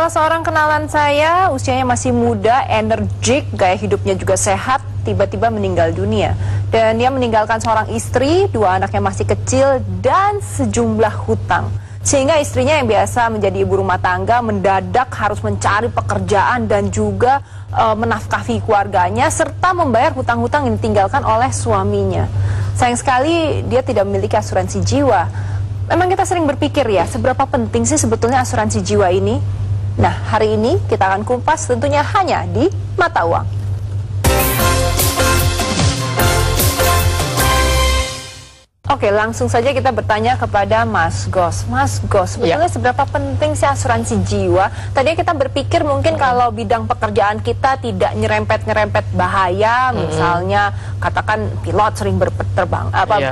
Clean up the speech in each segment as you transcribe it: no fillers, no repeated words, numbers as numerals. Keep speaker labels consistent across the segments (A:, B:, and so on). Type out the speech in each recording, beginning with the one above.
A: Salah seorang kenalan saya, usianya masih muda, energik, gaya hidupnya juga sehat, tiba-tiba meninggal dunia. Dan dia meninggalkan seorang istri, 2 anaknya masih kecil, dan sejumlah hutang. Sehingga istrinya yang biasa menjadi ibu rumah tangga mendadak harus mencari pekerjaan dan juga menafkahi keluarganya serta membayar hutang-hutang yang ditinggalkan oleh suaminya. Sayang sekali dia tidak memiliki asuransi jiwa. Memang kita sering berpikir ya, seberapa penting sih sebetulnya asuransi jiwa ini? Nah, hari ini kita akan kupas tentunya hanya di Mata Uang. Oke, langsung saja kita bertanya kepada Mas Gos. Mas Gos, sebetulnya seberapa penting sih asuransi jiwa? Tadinya kita berpikir mungkin kalau bidang pekerjaan kita tidak nyerempet-nyerempet bahaya, misalnya katakan pilot sering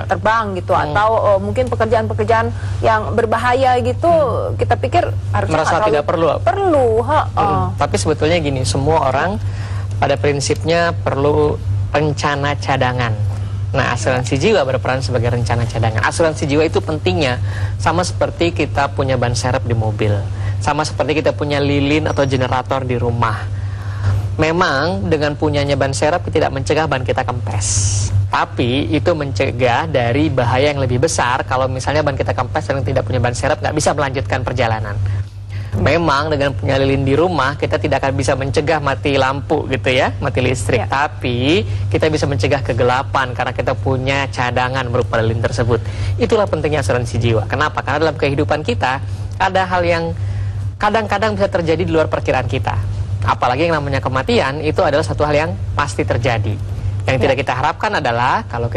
A: terbang gitu, atau mungkin pekerjaan-pekerjaan yang berbahaya gitu, kita pikir harusnya
B: merasa tidak perlu. Tapi sebetulnya gini, semua orang pada prinsipnya perlu rencana cadangan. Nah, asuransi jiwa berperan sebagai rencana cadangan. Asuransi jiwa itu pentingnya sama seperti kita punya ban serep di mobil, sama seperti kita punya lilin atau generator di rumah. Memang dengan punyanya ban serep tidak mencegah ban kita kempes, tapi itu mencegah dari bahaya yang lebih besar. Kalau misalnya ban kita kempes dan tidak punya ban serep, nggak bisa melanjutkan perjalanan. Memang dengan punya lilin di rumah kita tidak akan bisa mencegah mati lampu gitu ya, mati listrik, tapi kita bisa mencegah kegelapan karena kita punya cadangan berupa lilin tersebut. Itulah pentingnya asuransi jiwa. Kenapa? Karena dalam kehidupan kita ada hal yang kadang-kadang bisa terjadi di luar perkiraan kita. Apalagi yang namanya kematian, itu adalah satu hal yang pasti terjadi. Yang tidak kita harapkan adalah kalau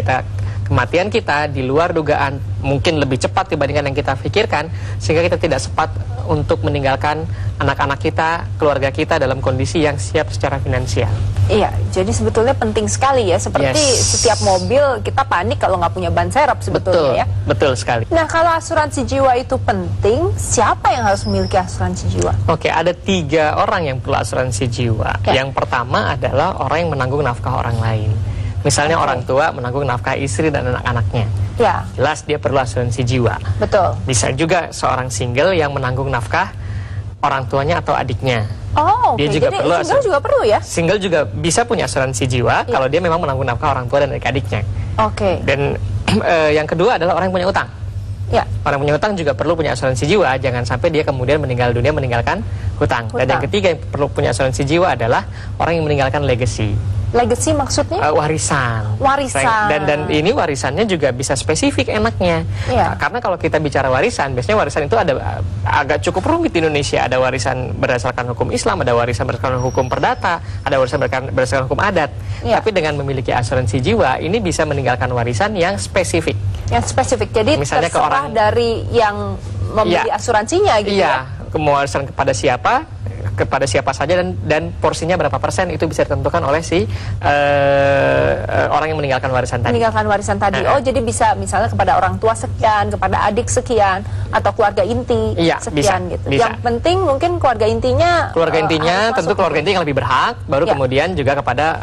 B: kematian kita di luar dugaan mungkin lebih cepat dibandingkan yang kita pikirkan, sehingga kita tidak sempat untuk meninggalkan anak-anak kita, keluarga kita dalam kondisi yang siap secara finansial.
A: Iya, jadi sebetulnya penting sekali ya, seperti setiap mobil kita panik kalau nggak punya ban serep sebetulnya ya.
B: Betul sekali.
A: Nah, kalau asuransi jiwa itu penting, siapa yang harus memiliki asuransi jiwa?
B: Oke, ada 3 orang yang perlu asuransi jiwa. Yang pertama adalah orang yang menanggung nafkah orang lain. Misalnya orang tua menanggung nafkah istri dan anak-anaknya.
A: Ya.
B: Jelas dia perlu asuransi jiwa.
A: Betul.
B: Bisa juga seorang single yang menanggung nafkah orang tuanya atau adiknya.
A: Oh,
B: dia juga
A: jadi
B: perlu
A: single juga perlu ya?
B: Single juga bisa punya asuransi jiwa kalau dia memang menanggung nafkah orang tua dan adik-adiknya.
A: Oke.
B: Dan yang kedua adalah orang yang punya utang.
A: Ya.
B: Orang punya utang juga perlu punya asuransi jiwa, jangan sampai dia kemudian meninggal dunia meninggalkan hutang. Dan yang ketiga yang perlu punya asuransi jiwa adalah orang yang meninggalkan legacy.
A: Legacy maksudnya?
B: Warisan.
A: Warisan.
B: Dan ini warisannya juga bisa spesifik enaknya. Karena kalau kita bicara warisan, biasanya warisan itu ada agak cukup rumit di Indonesia. Ada warisan berdasarkan hukum Islam, ada warisan berdasarkan hukum perdata, ada warisan berdasarkan hukum adat. Tapi dengan memiliki asuransi jiwa, ini bisa meninggalkan warisan yang spesifik.
A: Yang spesifik. Jadi misalnya terserah dari yang membeli asuransinya gitu ya?
B: Mau warisan kepada siapa saja dan porsinya berapa persen itu bisa ditentukan oleh si orang yang meninggalkan warisan tadi.
A: Oh, jadi bisa misalnya kepada orang tua sekian, kepada adik sekian, atau keluarga inti sekian gitu.
B: Bisa.
A: Yang penting mungkin keluarga intinya
B: tentu keluarga inti yang lebih berhak, baru kemudian juga kepada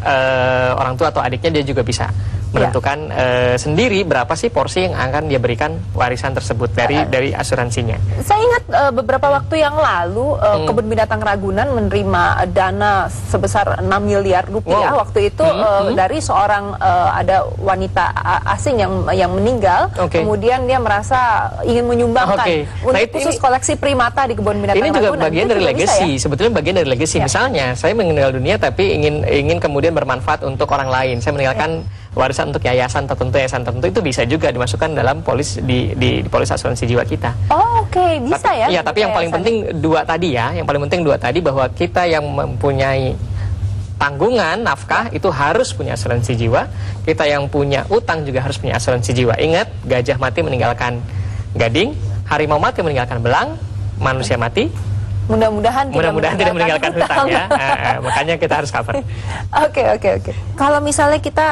B: orang tua atau adiknya dia juga bisa menentukan sendiri berapa sih porsi yang akan dia berikan warisan tersebut dari asuransinya.
A: Saya ingat beberapa waktu yang lalu Kebun Binatang Ragunan menerima dana sebesar 6 miliar rupiah waktu itu dari seorang ada wanita asing yang meninggal. Kemudian dia merasa ingin menyumbangkan untuk khusus koleksi primata di Kebun Binatang Ragunan.
B: Ini juga bagian dari legacy, sebetulnya bagian dari legacy. Misalnya saya meninggal dunia tapi ingin kemudian bermanfaat untuk orang lain. Saya meninggalkan warisan untuk yayasan tertentu itu bisa juga dimasukkan dalam polis di polis asuransi jiwa kita. Bisa ya. Iya, tapi yang paling penting dua tadi bahwa kita yang mempunyai tanggungan nafkah itu harus punya asuransi jiwa. Kita yang punya utang juga harus punya asuransi jiwa. Ingat, gajah mati meninggalkan gading, harimau mati meninggalkan belang, manusia mati
A: mudah-mudahan
B: tidak meninggalkan hutang ya. Makanya kita harus cover.
A: Oke. Kalau misalnya kita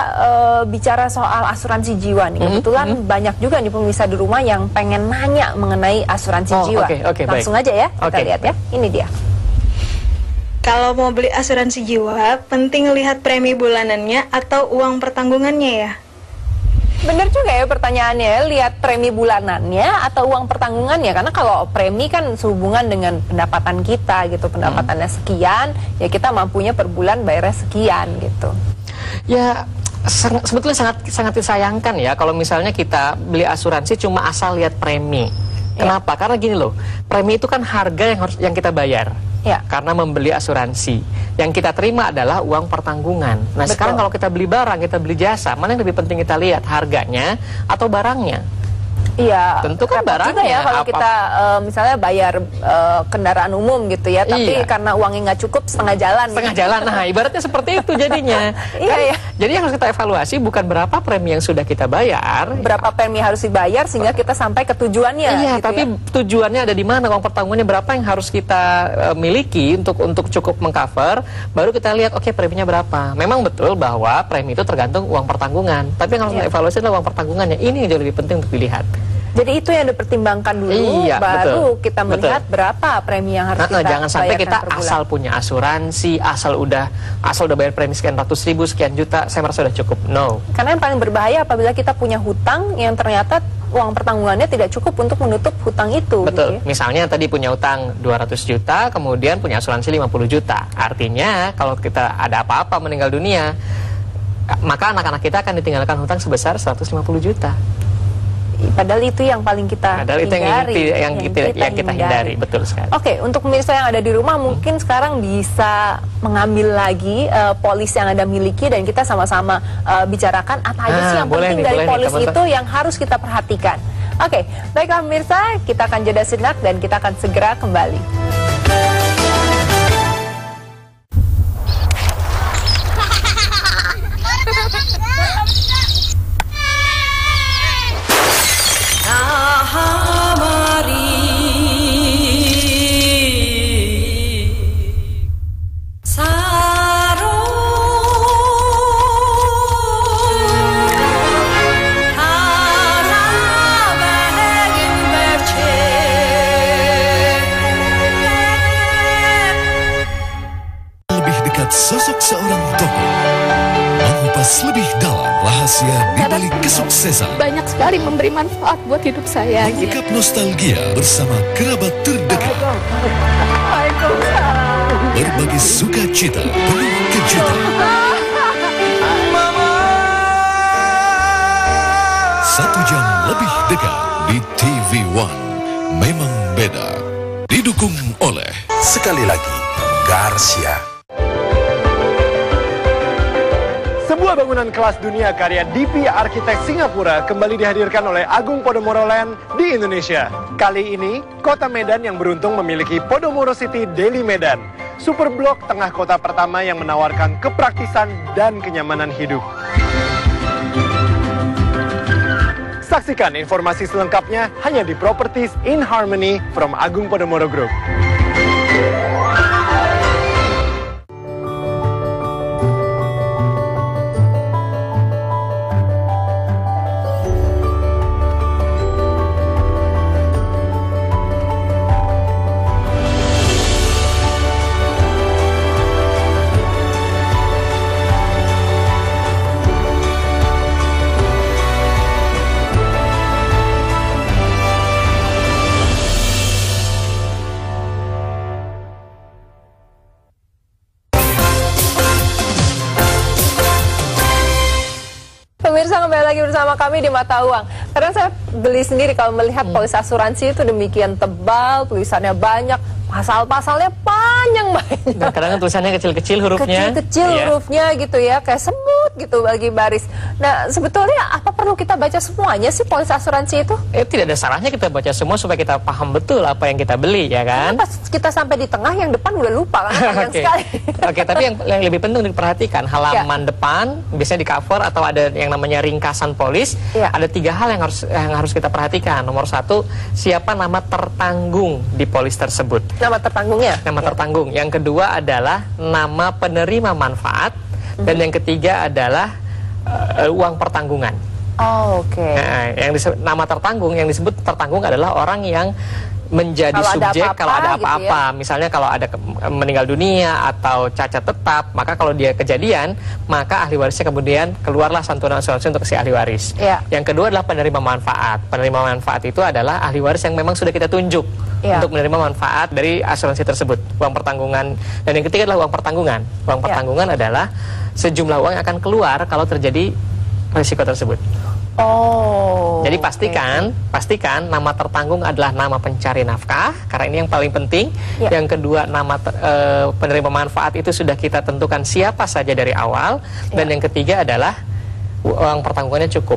A: bicara soal asuransi jiwa nih, kebetulan banyak juga nih pemirsa di rumah yang pengen nanya mengenai asuransi jiwa. Langsung aja ya, kita lihat ya. Ini dia.
C: Kalau mau beli asuransi jiwa, penting lihat premi bulanannya atau uang pertanggungannya ya?
A: Bener juga ya pertanyaannya, lihat premi bulanannya atau uang pertanggungannya. Karena kalau premi kan sehubungan dengan pendapatan kita gitu, pendapatannya sekian, ya kita mampunya per bulan bayarnya sekian gitu.
B: Ya, sebetulnya sangat disayangkan ya kalau misalnya kita beli asuransi cuma asal lihat premi. Kenapa? Karena gini loh, premi itu kan harga yang kita bayar. Karena membeli asuransi, yang kita terima adalah uang pertanggungan. Nah, sekarang kalau kita beli barang, kita beli jasa, mana yang lebih penting kita lihat, harganya atau barangnya?
A: Iya,
B: tentu kan barangnya
A: ya kalau kita misalnya bayar kendaraan umum gitu ya, tapi karena uangnya nggak cukup setengah jalan.
B: Setengah jalan, nah ibaratnya seperti itu jadinya.
A: Iya.
B: Jadi yang harus kita evaluasi bukan berapa premi yang sudah kita bayar,
A: berapa premi harus dibayar sehingga kita sampai ke tujuannya.
B: Iya,
A: gitu
B: tapi tujuannya ada di mana, uang pertanggungannya berapa yang harus kita miliki untuk cukup mengcover, baru kita lihat oke, preminya berapa. Memang betul bahwa premi itu tergantung uang pertanggungan, tapi yang harus kita evaluasi adalah uang pertanggungannya. Ini yang jauh lebih penting untuk dilihat.
A: Jadi itu yang dipertimbangkan dulu, baru kita melihat berapa premi yang harus kita
B: jangan sampai kita
A: asal
B: punya asuransi, asal udah bayar premi sekian ratus ribu, sekian juta, saya merasa sudah cukup. No.
A: Karena yang paling berbahaya apabila kita punya hutang yang ternyata uang pertanggungannya tidak cukup untuk menutup hutang itu.
B: Betul.
A: Gitu ya?
B: Misalnya tadi punya utang 200 juta, kemudian punya asuransi 50 juta. Artinya kalau kita ada apa-apa meninggal dunia, maka anak-anak kita akan ditinggalkan hutang sebesar 150 juta.
A: Padahal itu yang paling kita hindari,
B: yang kita hindari, betul sekali.
A: Oke, untuk pemirsa yang ada di rumah mungkin sekarang bisa mengambil lagi polis yang Anda miliki dan kita sama-sama bicarakan apa aja sih yang penting dari polis itu yang harus kita perhatikan. Oke, baiklah pemirsa, kita akan jeda sejenak dan kita akan segera kembali.
D: Sosok seorang tokoh mengupas lebih dalam rahasia di balik kesuksesan.
E: Banyak sekali memberi manfaat buat hidup saya.
D: Mengungkap nostalgia bersama kerabat terdekat. Berbagi sukacita penuh kejutan. Satu jam lebih dekat di TV One. Memang beda. Didukung oleh
F: sekali lagi Garcia.
G: Sebuah bangunan kelas dunia karya DP Arsitek Singapura kembali dihadirkan oleh Agung Podomoro Land di Indonesia. Kali ini, kota Medan yang beruntung memiliki Podomoro City Daily Medan, super blok tengah kota pertama yang menawarkan kepraktisan dan kenyamanan hidup. Saksikan informasi selengkapnya hanya di Properties in Harmony from Agung Podomoro Group.
A: Pemirsa, kembali lagi bersama kami di Mata Uang. Kadang saya beli sendiri kalau melihat polis asuransi itu demikian tebal, tulisannya banyak, pasal-pasalnya panjang banget.
B: Dan kadang tulisannya kecil-kecil hurufnya.
A: Kecil-kecil hurufnya gitu ya, kayak semut gitu bagi baris. Nah, sebetulnya apa perlu kita baca semuanya sih polis asuransi itu?
B: Tidak ada salahnya kita baca semua supaya kita paham betul apa yang kita beli, ya kan?
A: Pas kita sampai di tengah, yang depan udah lupa kan, panjang sekali.
B: Oke, tapi yang lebih penting diperhatikan, halaman depan biasanya di cover atau ada yang namanya ringkasan polis. Ada 3 hal yang harus kita perhatikan. Nomor 1, siapa nama tertanggung di polis tersebut.
A: Nama tertanggungnya? Nama
B: tertanggung. Yang kedua adalah nama penerima manfaat. Dan yang ketiga adalah uang pertanggungan.
A: Oh, oke.
B: Nah, nama tertanggung, yang disebut tertanggung adalah orang yang menjadi
A: Kalau ada
B: subjek
A: apa-apa
B: kalau ada
A: gitu
B: apa-apa. Misalnya kalau ada meninggal dunia atau cacat tetap, maka kalau dia kejadian, maka ahli warisnya kemudian keluarlah santunan asuransi untuk si ahli waris. Yang kedua adalah penerima manfaat. Penerima manfaat itu adalah ahli waris yang memang sudah kita tunjuk untuk menerima manfaat dari asuransi tersebut, uang pertanggungan. Dan yang ketiga adalah uang pertanggungan. Uang pertanggungan adalah sejumlah uang yang akan keluar kalau terjadi risiko tersebut. Jadi pastikan nama tertanggung adalah nama pencari nafkah, karena ini yang paling penting. Yang kedua, nama penerima manfaat itu sudah kita tentukan siapa saja dari awal. Dan yang ketiga adalah uang pertanggungannya cukup.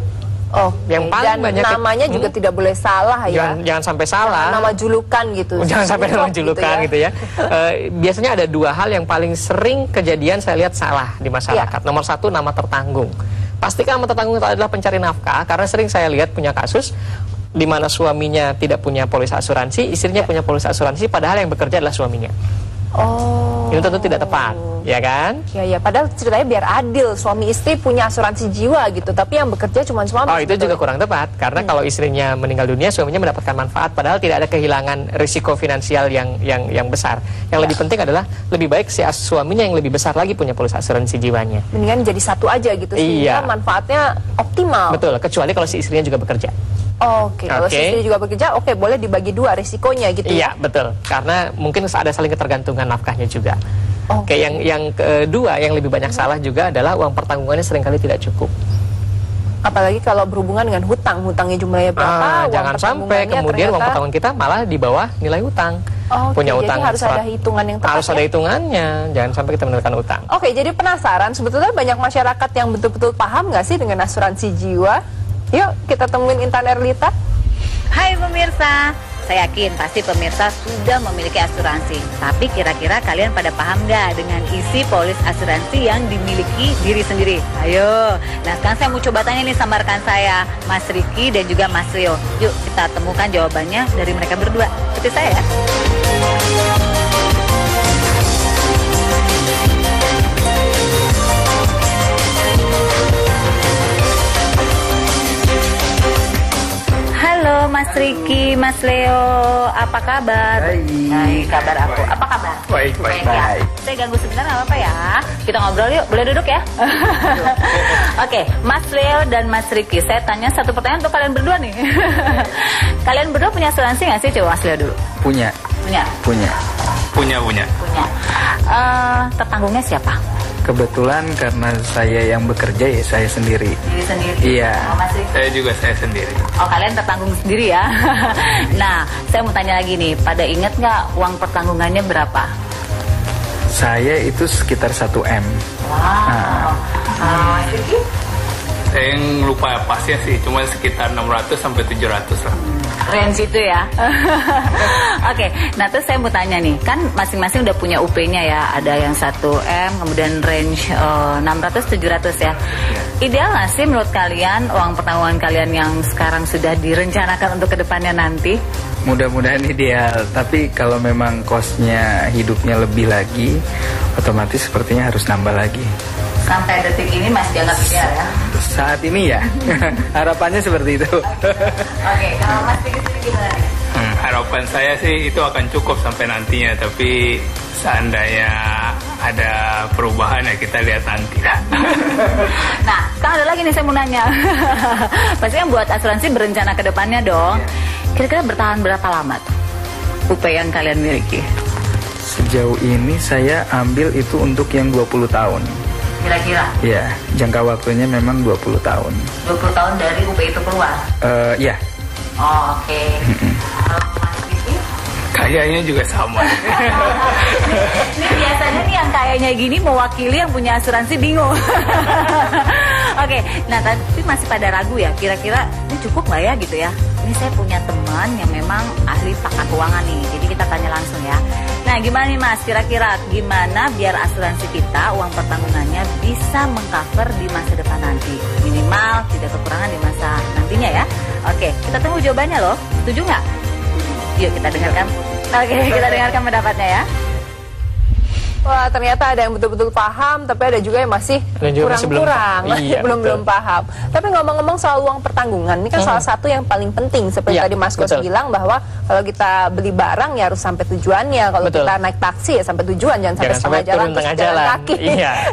B: Yang paling banyak namanya
A: juga tidak boleh salah ya.
B: Jangan sampai salah.
A: Nama julukan gitu.
B: Jangan sampai nama julukan gitu ya. Biasanya ada dua hal yang paling sering kejadian saya lihat salah di masyarakat. Nomor satu, nama tertanggung. Pastikan nama tertanggung itu adalah pencari nafkah, karena sering saya lihat punya kasus di mana suaminya tidak punya polis asuransi, istrinya punya polis asuransi, padahal yang bekerja adalah suaminya. Ini tentu tidak tepat, ya kan?
A: Ya, padahal ceritanya biar adil, suami istri punya asuransi jiwa gitu, tapi yang bekerja cuma suami.
B: Itu juga kurang tepat, karena kalau istrinya meninggal dunia, suaminya mendapatkan manfaat, padahal tidak ada kehilangan risiko finansial yang besar. Yang lebih penting adalah lebih baik si suaminya yang lebih besar lagi punya polis asuransi jiwanya.
A: Mendingan jadi satu aja gitu, sehingga manfaatnya optimal.
B: Betul, kecuali kalau si istrinya juga bekerja.
A: Kalau si istri juga bekerja, boleh dibagi dua risikonya gitu.
B: Iya, betul. Karena mungkin ada saling ketergantungan nafkahnya juga. Yang kedua, yang lebih banyak salah juga adalah uang pertanggungannya seringkali tidak cukup.
A: Apalagi kalau berhubungan dengan hutangnya jumlahnya berapa.
B: Jangan sampai kemudian uang pertanggungan kita malah di bawah nilai hutang.
A: Punya utang jadi harus ada hitungan yang tepat.
B: Harus ada hitungannya, jangan sampai kita menekan utang.
A: Jadi penasaran, sebetulnya banyak masyarakat yang betul-betul paham nggak sih dengan asuransi jiwa? Yuk kita temuin Intan Erlita.
H: Hai pemirsa, saya yakin pasti pemirsa sudah memiliki asuransi. Tapi kira-kira kalian pada paham nggak dengan isi polis asuransi yang dimiliki diri sendiri? Ayo, nah sekarang saya mau coba tanya nih sama rekan saya, Mas Riki dan juga Mas Rio. Yuk kita temukan jawabannya dari mereka berdua. Ikuti saya ya. Halo Mas Riki, Mas Leo, apa kabar? Baik, kabar aku. Apa kabar?
I: Baik.
H: Saya ganggu sebentar nggak apa-apa ya? Kita ngobrol yuk, boleh duduk ya? Oke, Mas Leo dan Mas Riki, saya tanya satu pertanyaan untuk kalian berdua nih. Kalian berdua punya asuransi nggak sih? Coba Mas Leo dulu.
I: Punya.
H: Tertanggungnya siapa?
I: Kebetulan karena saya yang bekerja ya saya sendiri.
H: Diri sendiri?
I: Iya.
F: Saya juga sendiri.
H: Kalian tertanggung sendiri ya? Nah, saya mau tanya lagi nih, pada ingat nggak uang pertanggungannya berapa?
I: Saya itu sekitar 1M.
F: Saya lupa pasnya sih, cuma sekitar 600 sampai 700 lah.
H: Range itu ya. Oke, nah terus saya mau tanya nih, kan masing-masing udah punya UP-nya ya, ada yang 1M, kemudian range 600-700 ya. Ideal nggak sih menurut kalian uang pertanggungan kalian yang sekarang sudah direncanakan untuk kedepannya nanti?
I: Mudah-mudahan ideal, tapi kalau memang cost-nya hidupnya lebih lagi, otomatis sepertinya harus nambah lagi.
H: Sampai detik ini masih dianggap ideal ya?
I: Saat ini ya, harapannya seperti itu.
H: Oke, kalau Mas Riki sendiri gimana?
F: Harapan saya sih itu akan cukup sampai nantinya, tapi seandainya ada perubahan ya kita lihat nanti lah.
H: Nah, sekarang ada lagi nih saya mau nanya. Pasti yang buat asuransi berencana ke depannya dong. Kira-kira bertahan berapa lama tuh UP yang kalian miliki?
I: Sejauh ini saya ambil itu untuk yang 20 tahun.
H: Kira-kira?
I: Ya, jangka waktunya memang 20 tahun.
H: 20 tahun dari UP itu keluar?
I: Ya.
H: Oke.
F: Kayaknya juga sama.
H: Ini biasanya nih yang kayaknya gini mewakili yang punya asuransi bingung. Oke, nah tapi masih pada ragu ya, kira-kira ini cukup nggak ya gitu ya? Ini saya punya teman yang memang ahli pakar keuangan nih, jadi kita tanya langsung ya. Nah gimana nih Mas, kira-kira gimana biar asuransi kita uang pertanggungannya bisa mengcover di masa depan nanti? Minimal tidak kekurangan di masa nantinya ya. Oke, kita tunggu jawabannya loh, setuju nggak? Yuk kita dengarkan. Oke, kita dengarkan pendapatnya ya.
A: Wah, ternyata ada yang betul-betul paham, tapi ada juga yang masih kurang-kurang, belum paham. Tapi ngomong-ngomong soal uang pertanggungan, ini kan salah satu yang paling penting. Seperti tadi Mas Kos bilang bahwa kalau kita beli barang ya harus sampai tujuannya. Kalau kita naik taksi ya sampai tujuan, jangan sampai setengah jalan terus jalan kaki.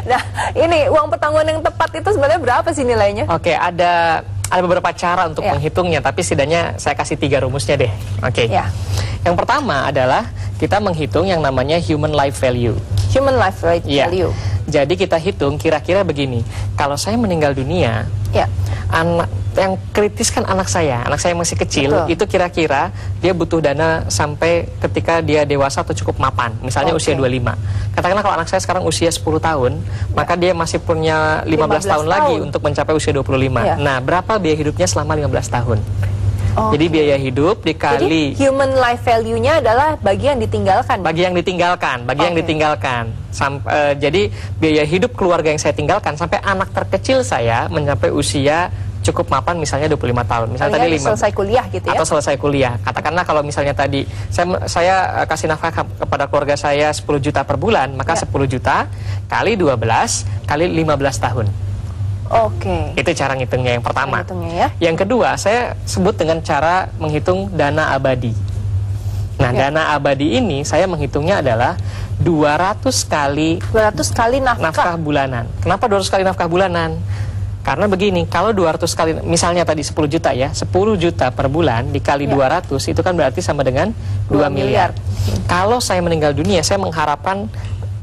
A: Nah, ini uang pertanggungan yang tepat itu sebenarnya berapa sih nilainya?
B: Oke, ada beberapa cara untuk menghitungnya, tapi setidaknya saya kasih 3 rumusnya deh. Oke. Yang pertama adalah kita menghitung yang namanya human life value.
A: Human life value.
B: Jadi kita hitung kira-kira begini, kalau saya meninggal dunia, anak yang kritis kan anak saya masih kecil, itu kira-kira dia butuh dana sampai ketika dia dewasa atau cukup mapan, misalnya usia 25. Katakanlah kalau anak saya sekarang usia 10 tahun, maka dia masih punya 15 tahun lagi untuk mencapai usia 25. Nah, berapa biaya hidupnya selama 15 tahun? Jadi biaya hidup dikali.
A: Jadi human life value-nya adalah bagi yang ditinggalkan.
B: Bagi yang ditinggalkan. Jadi biaya hidup keluarga yang saya tinggalkan sampai anak terkecil saya mencapai usia cukup mapan, misalnya 25 tahun. Misalnya tadi 5
A: selesai kuliah gitu ya.
B: Atau selesai kuliah. Katakanlah kalau misalnya tadi saya kasih nafkah kepada keluarga saya 10 juta per bulan, maka 10 juta kali 12 kali 15 tahun. Itu cara ngitungnya yang pertama. Yang kedua, saya sebut dengan cara menghitung dana abadi. Nah, dana abadi ini saya menghitungnya adalah 200 kali nafkah bulanan. Kenapa 200 kali nafkah bulanan? Karena begini, kalau 200 kali, misalnya tadi 10 juta ya, 10 juta per bulan dikali 200, itu kan berarti sama dengan 2 miliar. Kalau saya meninggal dunia, saya mengharapkan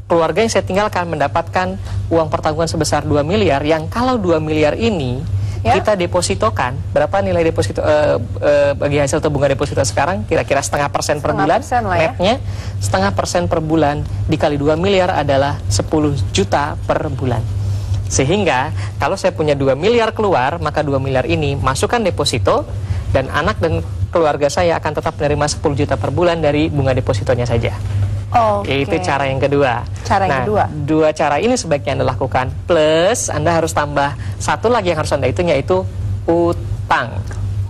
B: keluarga yang saya tinggalkan mendapatkan uang pertanggungan sebesar 2 miliar, yang kalau 2 miliar ini kita depositokan, berapa nilai deposito bagi hasil atau bunga deposito sekarang? Kira-kira 0,5% per bulan, netnya 0,5% per bulan dikali 2 miliar adalah 10 juta per bulan. Sehingga kalau saya punya 2 miliar keluar, maka 2 miliar ini masukkan deposito, dan anak dan keluarga saya akan tetap menerima 10 juta per bulan dari bunga depositonya saja. Itu cara yang kedua. Dua cara ini sebaiknya Anda lakukan, plus Anda harus tambah satu lagi yang harus Anda hitung, yaitu utang.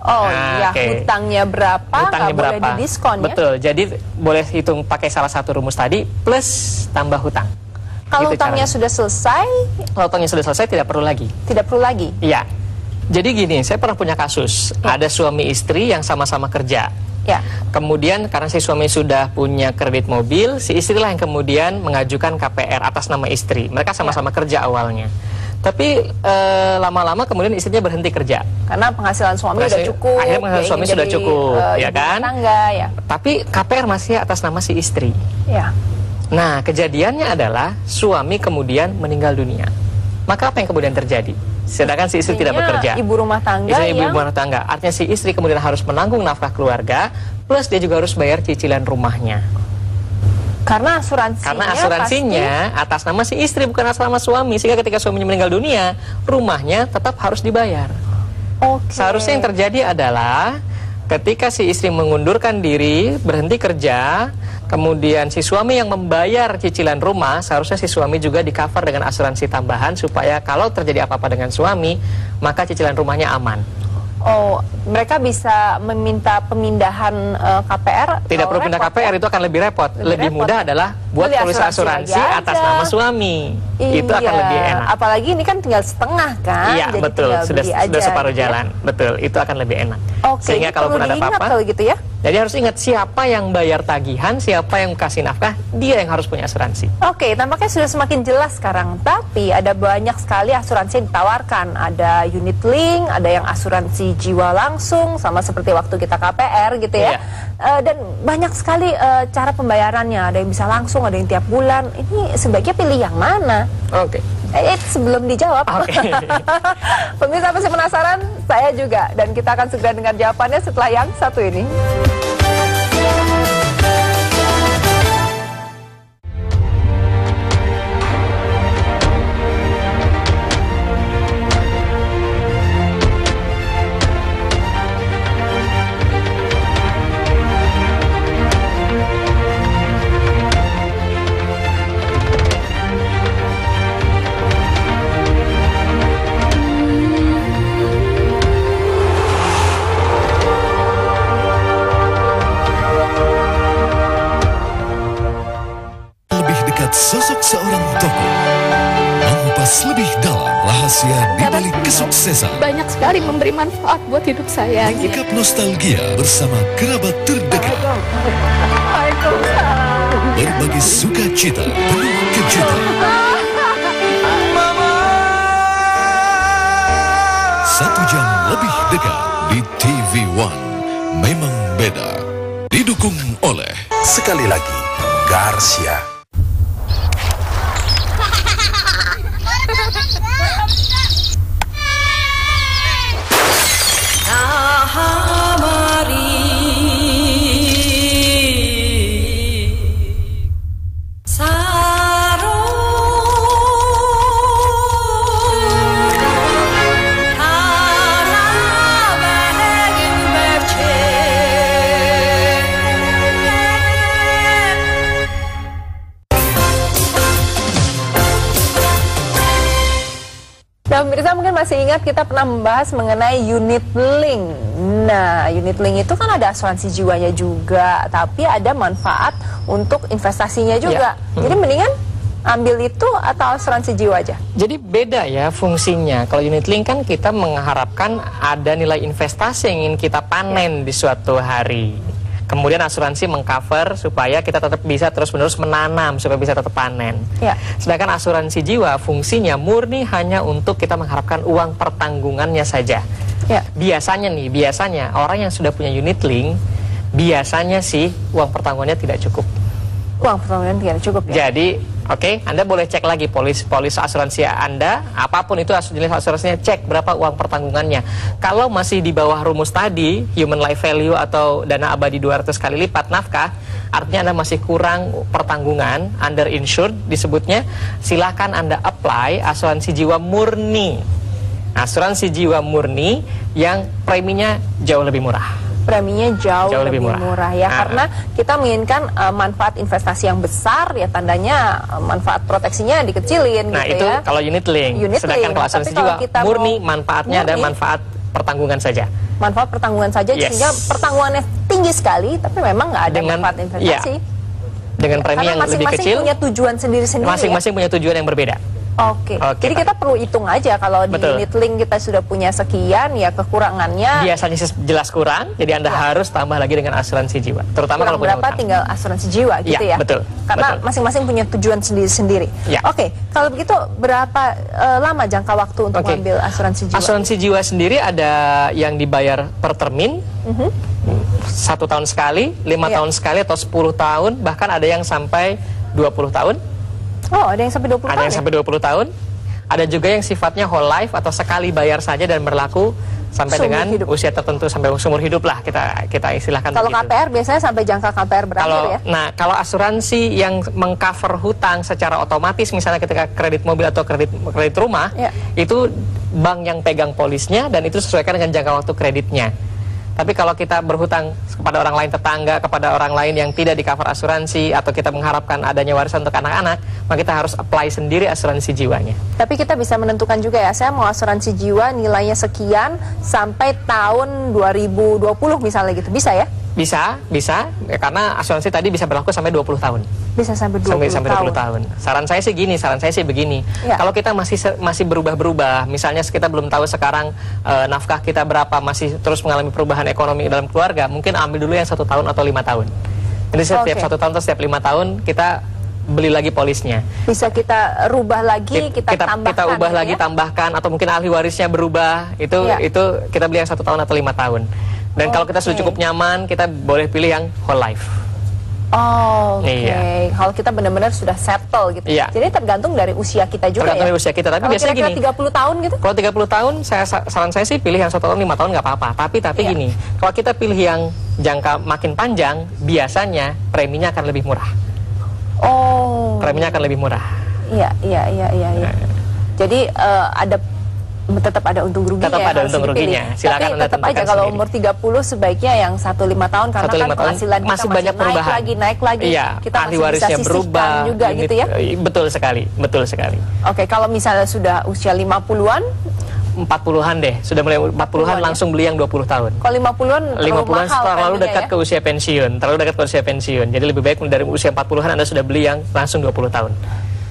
A: Hutangnya berapa? Hutangnya berapa? Boleh didiskon ya?
B: Betul, jadi boleh hitung pakai salah satu rumus tadi, plus tambah hutang.
A: Kalau hutangnya sudah selesai?
B: Kalau hutangnya sudah selesai, tidak perlu lagi.
A: Tidak perlu lagi?
B: Iya. Jadi gini, saya pernah punya kasus, ada suami istri yang sama-sama kerja. Kemudian karena si suami sudah punya kredit mobil, si istrilah yang kemudian mengajukan KPR atas nama istri. Mereka sama-sama kerja awalnya. Tapi lama-lama kemudian istrinya berhenti kerja.
A: Karena penghasilan suami sudah cukup.
B: Akhirnya penghasilan suami sudah cukup, ya kan? Tapi KPR masih atas nama si istri. Nah, kejadiannya adalah suami kemudian meninggal dunia. Maka apa yang kemudian terjadi? Sedangkan si istri tidak bekerja.
A: Ibu rumah tangga.
B: Ibu rumah tangga. Artinya si istri kemudian harus menanggung nafkah keluarga, plus dia juga harus bayar cicilan rumahnya.
A: Karena asuransinya
B: atas nama si istri, bukan atas nama suami. Sehingga ketika suaminya meninggal dunia, rumahnya tetap harus dibayar. Seharusnya yang terjadi adalah ketika si istri mengundurkan diri, berhenti kerja, kemudian si suami yang membayar cicilan rumah, seharusnya si suami juga di-cover dengan asuransi tambahan, supaya kalau terjadi apa-apa dengan suami, maka cicilan rumahnya aman.
A: Mereka bisa meminta pemindahan KPR?
B: Tidak perlu pindah KPR, itu akan lebih repot. Lebih mudah adalah buat polis asuransi atas nama suami. Itu akan lebih enak.
A: Apalagi ini kan tinggal setengah kan?
B: Iya, betul. Sudah separuh jalan. Betul, itu akan lebih enak. Sehingga kalaupun ada apa-apa,
A: gitu ya?
B: Jadi harus ingat, siapa yang bayar tagihan, siapa yang kasih nafkah, dia yang harus punya asuransi.
A: Tampaknya sudah semakin jelas sekarang. Tapi ada banyak sekali asuransi yang ditawarkan. Ada unit link, ada yang asuransi jiwa langsung, sama seperti waktu kita KPR gitu ya. Dan banyak sekali cara pembayarannya. Ada yang bisa langsung, ada yang tiap bulan. Ini sebaiknya pilih yang mana? Sebelum dijawab. Pemirsa pasti penasaran, saya juga. Dan kita akan segera dengar jawabannya setelah yang satu ini.
D: mengupas lebih dalam rahasia di balik kesuksesan.
E: Banyak sekali memberi manfaat buat hidup saya.
D: Mengungkap nostalgia bersama kerabat terdekat. Berbagi sukacita penuh kejutan. Satu jam lebih dekat di TV One. Memang beda. Didukung oleh
J: sekali lagi Garcia.
A: Nah, pemirsa mungkin masih ingat kita pernah membahas mengenai unit link. Nah, unit link itu kan ada asuransi jiwanya juga, tapi ada manfaat untuk investasinya juga. Jadi mendingan ambil itu atau asuransi jiwa aja?
B: Jadi beda ya fungsinya. Kalau unit link kan kita mengharapkan ada nilai investasi yang ingin kita panen di suatu hari. Kemudian asuransi mengcover supaya kita tetap bisa terus-menerus menanam supaya bisa tetap panen. Sedangkan asuransi jiwa fungsinya murni hanya untuk kita mengharapkan uang pertanggungannya saja. Biasanya orang yang sudah punya unit link biasanya sih uang pertanggungannya tidak cukup.
A: Uang pertanggungan tidak cukup ya?
B: Jadi, Anda boleh cek lagi polis asuransi Anda, apapun itu jenis asuransinya, cek berapa uang pertanggungannya. Kalau masih di bawah rumus tadi, human life value atau dana abadi 200 kali lipat nafkah, artinya Anda masih kurang pertanggungan, underinsured disebutnya, silakan Anda apply asuransi jiwa murni. Asuransi jiwa murni yang preminya jauh lebih murah.
A: Preminya jauh lebih murah ya, karena kita menginginkan manfaat investasi yang besar ya, tandanya manfaat proteksinya dikecilin.
B: Nah
A: gitu
B: itu
A: ya.
B: kalau unit link. Sedangkan kalau asuransi jiwa murni manfaatnya ada manfaat pertanggungan saja.
A: Manfaat pertanggungan saja, sehingga pertanggungannya tinggi sekali, tapi memang nggak ada manfaat investasi.
B: Dengan premi yang lebih kecil,
A: punya tujuan sendiri-sendiri.
B: Masing-masing punya tujuan yang berbeda.
A: Jadi kita perlu hitung aja kalau di unit link kita sudah punya sekian, ya kekurangannya
B: biasanya jelas kurang, jadi Anda harus tambah lagi dengan asuransi jiwa. Terutama kalau punya
A: berapa
B: utang.
A: Tinggal asuransi jiwa gitu ya.
B: Betul.
A: Karena masing-masing punya tujuan sendiri-sendiri. Kalau begitu berapa lama jangka waktu untuk mengambil asuransi jiwa?
B: Asuransi jiwa sendiri ada yang dibayar per termin. 1 tahun sekali, 5 tahun sekali, atau 10 tahun, bahkan ada yang sampai 20 tahun.
A: Oh, ada yang sampai 20 tahun.
B: Ada yang sampai 20 tahun. Ada juga yang sifatnya whole life atau sekali bayar saja dan berlaku sampai dengan usia tertentu, sampai seumur hidup lah kita istilahkan.
A: Kalau KPR biasanya sampai jangka KPR berakhir ya.
B: Nah, kalau asuransi yang mengcover hutang secara otomatis, misalnya ketika kredit mobil atau kredit rumah, itu bank yang pegang polisnya dan itu sesuaikan dengan jangka waktu kreditnya. Tapi kalau kita berhutang kepada orang lain, tetangga, kepada orang lain yang tidak di cover asuransi, atau kita mengharapkan adanya warisan untuk anak-anak, maka kita harus apply sendiri asuransi jiwanya.
A: Tapi kita bisa menentukan juga ya, saya mau asuransi jiwa nilainya sekian sampai tahun 2020 misalnya gitu, bisa ya?
B: Bisa, ya, karena asuransi tadi bisa berlaku sampai 20 tahun.
A: Bisa sampai 20
B: tahun. Saran saya sih begini. Kalau kita masih berubah-berubah, misalnya kita belum tahu sekarang nafkah kita berapa, masih terus mengalami perubahan ekonomi dalam keluarga, mungkin ambil dulu yang 1 tahun atau 5 tahun. Jadi setiap 1 tahun atau setiap 5 tahun kita beli lagi polisnya.
A: Bisa kita rubah lagi, kita tambahkan.
B: Kita ubah lagi, tambahkan, atau mungkin ahli warisnya berubah. Itu kita beli yang 1 tahun atau 5 tahun. Dan kalau kita sudah cukup nyaman, kita boleh pilih yang whole life.
A: Kalau kita benar-benar sudah settle gitu. Jadi tergantung dari usia kita juga.
B: Tergantung dari usia kita. Tapi biasanya gini.
A: Kalau 30 tahun gitu?
B: Kalau 30 tahun, saran saya sih pilih yang 1 tahun, 5 tahun nggak apa-apa. Tapi gini, kalau kita pilih yang jangka makin panjang, biasanya preminya akan lebih murah. Preminya akan lebih murah.
A: Iya. Jadi tetap ada untung ruginya.
B: Tetap ada untung ruginya. Silakan Anda
A: tetap aja kalau umur 30 sebaiknya yang 1-5 tahun, karena kan penghasilan kita masih
B: banyak perubahan.
A: Naik lagi. Kita
B: ahli
A: masih
B: warisnya
A: bisa
B: berubah
A: juga gitu ya.
B: Betul sekali.
A: Kalau misalnya sudah usia 50-an,
B: 40-an deh, sudah mulai 40-an langsung beli yang 20 tahun.
A: Kalau 50-an
B: terlalu dekat ke usia pensiun, Jadi lebih baik dari usia 40-an Anda sudah beli yang langsung 20 tahun.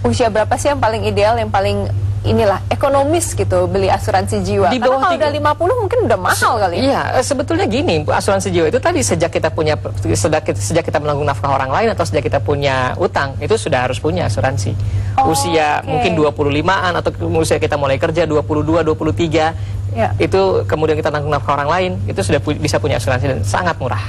A: Usia berapa sih yang paling ideal, yang paling inilah ekonomis gitu beli asuransi jiwa.
B: Di
A: Karena
B: bawah
A: kalau udah 50 mungkin udah mahal kali ya.
B: Iya, sebetulnya gini, asuransi jiwa itu tadi sejak kita menanggung nafkah orang lain atau sejak kita punya utang, itu sudah harus punya asuransi. Usia mungkin 25-an atau usia kita mulai kerja 22, 23, itu kemudian kita tanggung nafkah orang lain, itu sudah bisa punya asuransi dan sangat murah.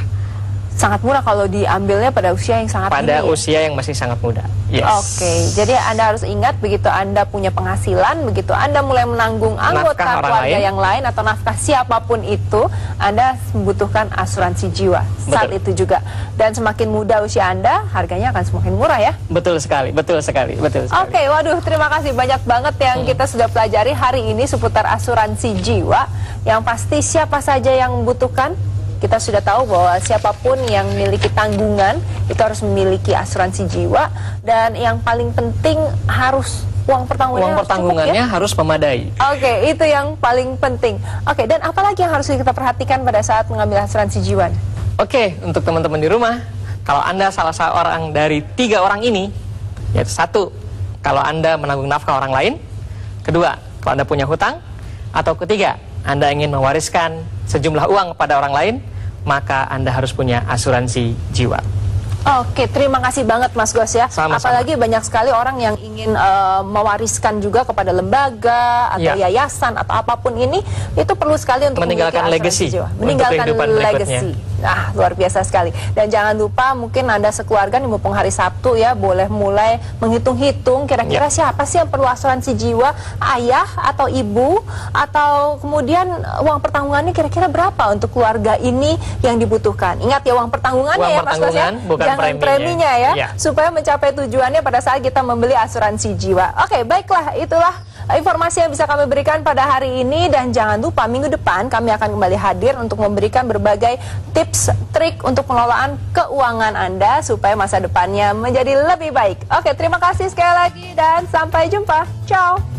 A: Sangat murah kalau diambilnya pada usia yang sangat
B: pada usia yang masih sangat muda. Yes.
A: Oke, jadi Anda harus ingat begitu Anda punya penghasilan, begitu Anda mulai menanggung anggota keluarga yang lain atau nafkah siapapun itu, Anda membutuhkan asuransi jiwa saat itu juga. Dan semakin muda usia Anda, harganya akan semakin murah ya.
B: Betul sekali, betul sekali, betul sekali.
A: Oke, waduh, terima kasih banyak banget yang kita sudah pelajari hari ini seputar asuransi jiwa. Yang pasti siapa saja yang membutuhkan. Kita sudah tahu bahwa siapapun yang memiliki tanggungan itu harus memiliki asuransi jiwa, dan yang paling penting harus uang pertanggungannya
B: harus memadai.
A: Oke, itu yang paling penting. Oke, dan apalagi yang harus kita perhatikan pada saat mengambil asuransi jiwa?
B: Oke, untuk teman-teman di rumah, kalau Anda salah seorang dari 3 orang ini, yaitu 1, kalau Anda menanggung nafkah orang lain, 2, kalau Anda punya hutang, atau 3, Anda ingin mewariskan sejumlah uang kepada orang lain, maka Anda harus punya asuransi jiwa.
A: Oke, terima kasih banget Mas Gos ya.
B: Sama-sama.
A: Apalagi banyak sekali orang yang ingin mewariskan juga kepada lembaga atau yayasan atau apapun ini, itu perlu sekali untuk
B: meninggalkan legacy,
A: meninggalkan legacy. Nah, luar biasa sekali. Dan jangan lupa, mungkin Anda sekeluarga nih mumpung hari Sabtu ya, boleh mulai menghitung-hitung kira-kira siapa sih yang perlu asuransi jiwa, ayah atau ibu, atau kemudian uang pertanggungannya kira-kira berapa untuk keluarga ini yang dibutuhkan. Ingat ya, uang pertanggungannya ya Mas Gos ya, jangan preminya ya, supaya mencapai tujuannya pada saat kita membeli asuransi jiwa. Oke, baiklah, itulah informasi yang bisa kami berikan pada hari ini, dan jangan lupa minggu depan kami akan kembali hadir untuk memberikan berbagai tips, trik untuk pengelolaan keuangan Anda supaya masa depannya menjadi lebih baik. Oke, terima kasih sekali lagi dan sampai jumpa. Ciao.